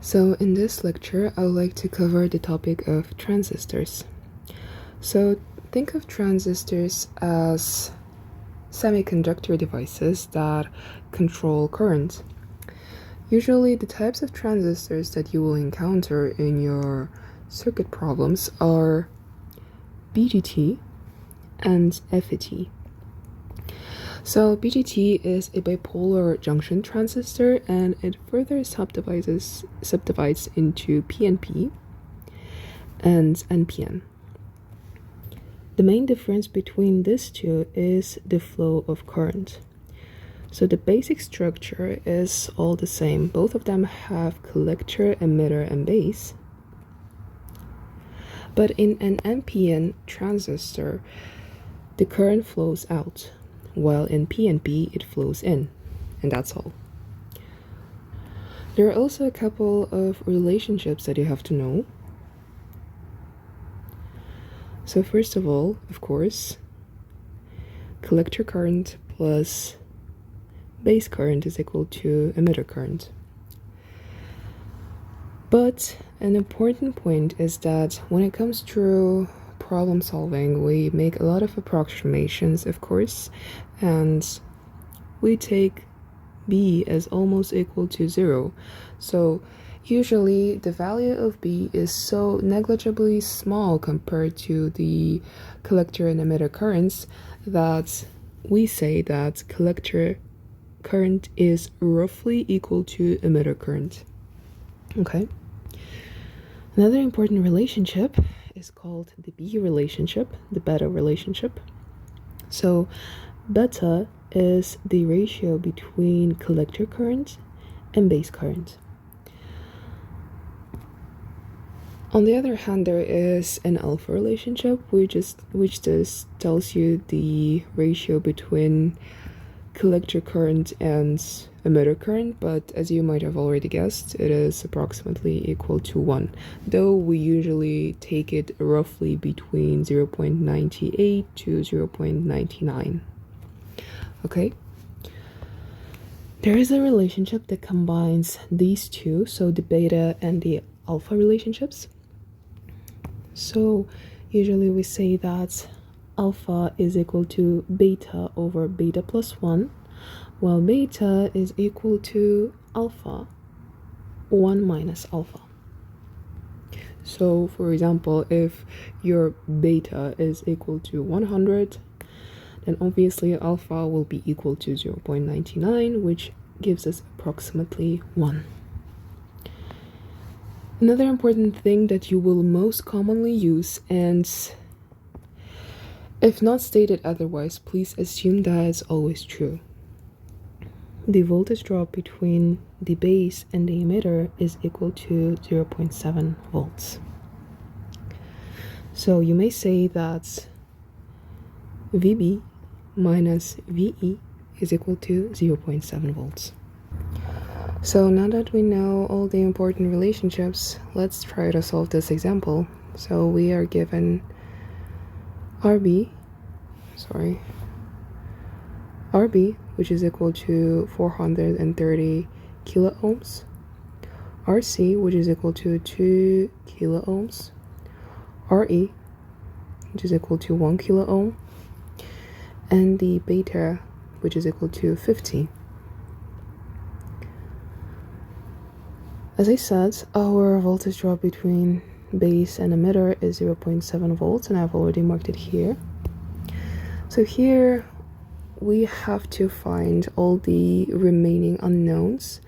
So in this lecture, I would like to cover the topic of transistors. So think of transistors as semiconductor devices that control current. Usually the types of transistors that you will encounter in your circuit problems are BJT and FET. So BJT is a bipolar junction transistor, and it further subdivides into PNP and NPN. The main difference between these two is the flow of current. So the basic structure is all the same. Both of them have collector, emitter, and base. But in an NPN transistor, the current flows out, while in PNP it flows in, and that's all. There are also a couple of relationships that you have to know. So first of all, of course, collector current plus base current is equal to emitter current. But an important point is that when it comes to problem solving, we make a lot of approximations, of course, and we take B as almost equal to 0. So usually the value of B is so negligibly small compared to the collector and emitter currents that we say that collector current is roughly equal to emitter current. Okay. Another important relationship is called the B relationship, the beta relationship. So beta is the ratio between collector current and base current. On the other hand, there is an alpha relationship, which just tells you the ratio between collector current and emitter current, but as you might have already guessed, it is approximately equal to 1, though we usually take it roughly between 0.98 to 0.99. Okay? There is a relationship that combines these two, so the beta and the alpha relationships. So usually we say that alpha is equal to beta over beta plus 1, while beta is equal to alpha 1 minus alpha. So for example, if your beta is equal to 100, then obviously alpha will be equal to 0.99, which gives us approximately 1. Another important thing that you will most commonly use, and if not stated otherwise, please assume that it's always true. The voltage drop between the base and the emitter is equal to 0.7 volts. So you may say that VB minus VE is equal to 0.7 volts. So now that we know all the important relationships, let's try to solve this example. So we are given RB, which is equal to 430 kilo ohms, RC, which is equal to 2 kilo ohms, RE, which is equal to 1 kilo ohm, and the beta, which is equal to 50. As I said, our voltage drop between base and emitter is 0.7 volts, and I've already marked it here. So here we have to find all the remaining unknowns.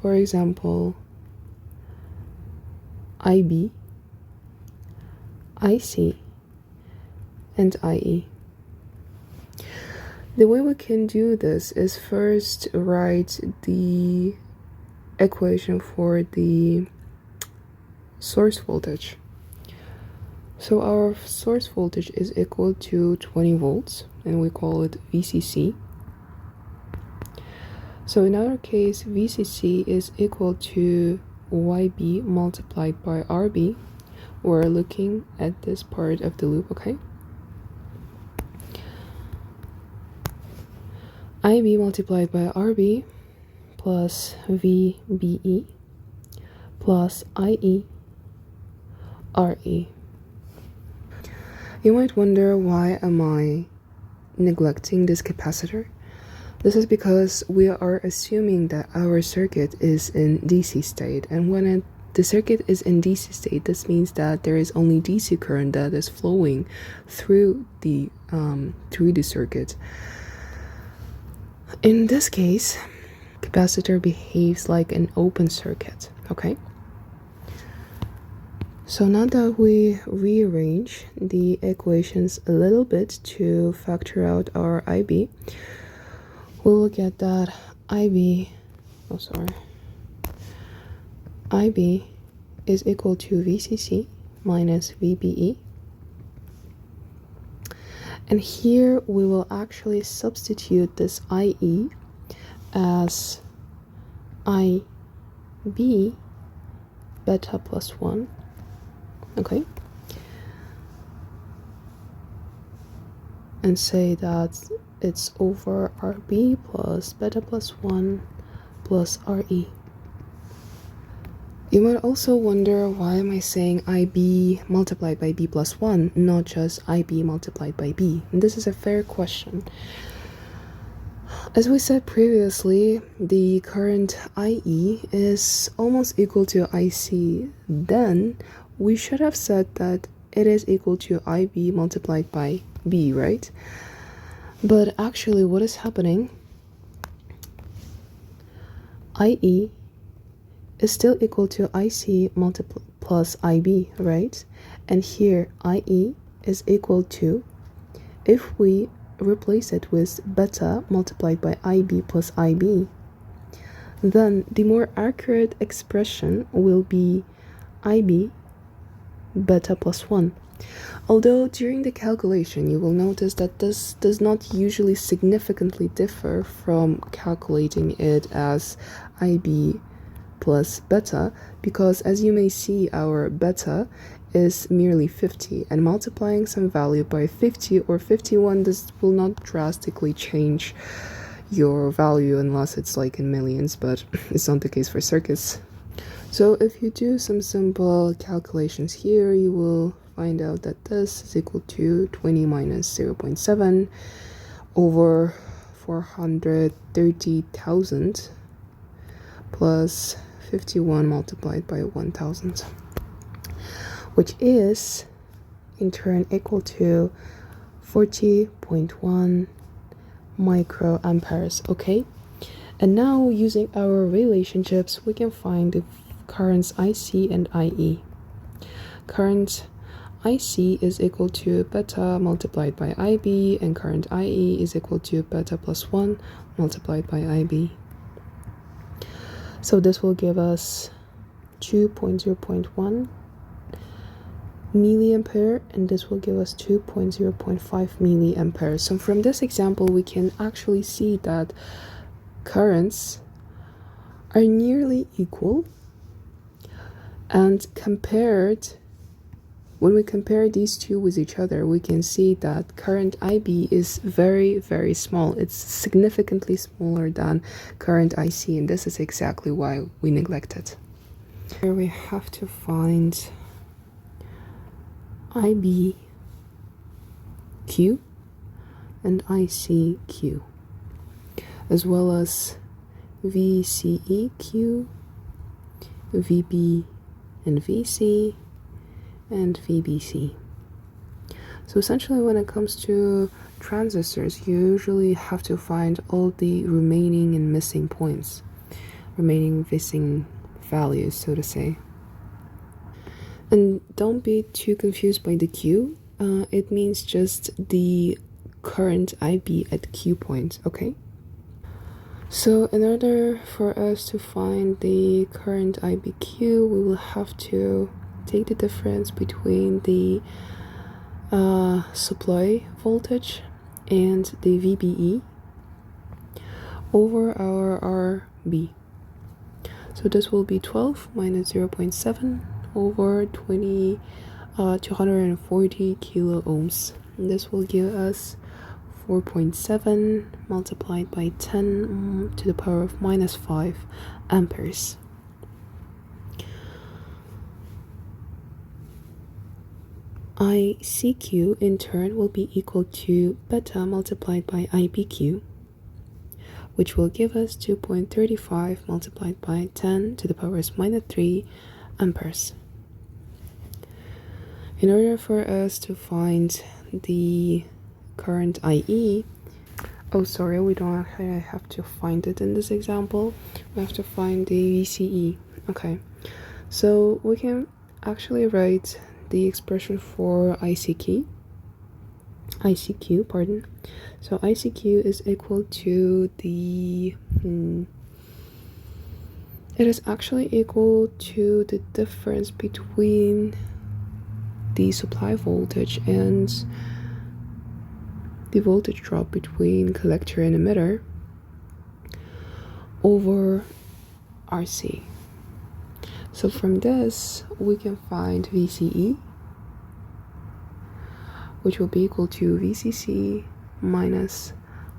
For example, IB, IC, and IE. The way we can do this is first write the equation for the source voltage. So our source voltage is equal to 20 volts, and we call it VCC. So in our case, VCC is equal to YB multiplied by RB. We're looking at this part of the loop, okay? IB multiplied by RB plus VBE plus IE RE. You might wonder, why am I neglecting this capacitor? This is because we are assuming that our circuit is in DC state, and when the circuit is in DC state, this means that there is only DC current that is flowing through the circuit. In this case, capacitor behaves like an open circuit, okay? So now that we rearrange the equations a little bit to factor out our IB, we will get that IB is equal to VCC minus VBE. And here we will actually substitute this IE as IB beta plus 1, okay? And say that it's over RB plus beta plus 1 plus RE. You might also wonder, why am I saying IB multiplied by B plus 1, not just IB multiplied by B? And this is a fair question. As we said previously, the current IE is almost equal to IC. Then we should have said that it is equal to IB multiplied by B, right? But actually what is happening, IE is still equal to IC plus IB, right? And here IE is equal to, if we replace it with beta multiplied by IB plus IB, then the more accurate expression will be IB beta plus 1. Although during the calculation you will notice that this does not usually significantly differ from calculating it as IB plus beta, because as you may see, our beta is merely 50, and multiplying some value by 50 or 51, this will not drastically change your value unless it's like in millions, but it's not the case for circuits. So if you do some simple calculations here, you will find out that this is equal to 20 minus 0.7 over 430,000 plus 51 multiplied by 1000, which is in turn equal to 40.1 microamperes, okay? And now using our relationships, we can find the currents IC and IE. Current IC is equal to beta multiplied by IB, and current IE is equal to beta plus 1 multiplied by IB. So this will give us 2.0.1 milliampere, and this will give us 2.0.5 milliampere. So from this example, we can actually see that currents are nearly equal, and when we compare these two with each other, we can see that current IB is very, very small. It's significantly smaller than current IC, and this is exactly why we neglect it. Here we have to find IBQ and ICQ, as well as VCEQ, VB and VC, and VBC. So essentially, when it comes to transistors, you usually have to find all the remaining and missing points, remaining missing values, so to say. And don't be too confused by the Q. It means just the current IB at Q point, okay? So in order for us to find the current IBQ, we will have to take the difference between the supply voltage and the VBE over our RB. So this will be 12 minus 0.7 over 240 kilo ohms. And this will give us 4.7 multiplied by 10 to the power of minus 5 amperes. ICQ in turn will be equal to beta multiplied by IBQ, which will give us 2.35 multiplied by 10 to the power minus 3 amperes. In order for us to find the current IE, oh sorry, we don't actually have to find it in this example. We have to find the VCE. Okay, so we can actually write the expression for ICQ. So ICQ is equal to the it is actually equal to the difference between the supply voltage and the voltage drop between collector and emitter over RC. So from this we can find VCE, which will be equal to VCC minus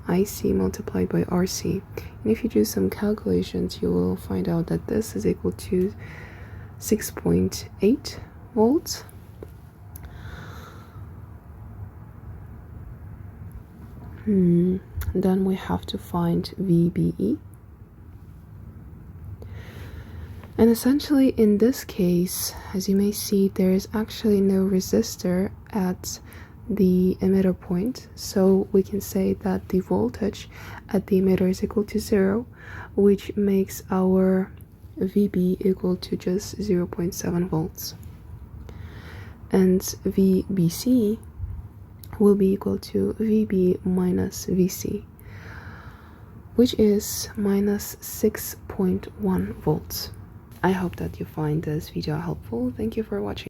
IC multiplied by RC. And if you do some calculations, you will find out that this is equal to 6.8 volts. Then we have to find VBE. And essentially in this case, as you may see, there is actually no resistor at the emitter point, so we can say that the voltage at the emitter is equal to 0, which makes our VB equal to just 0.7 volts. And VBC will be equal to VB minus VC, which is minus 6.1 volts. I hope that you find this video helpful. Thank you for watching.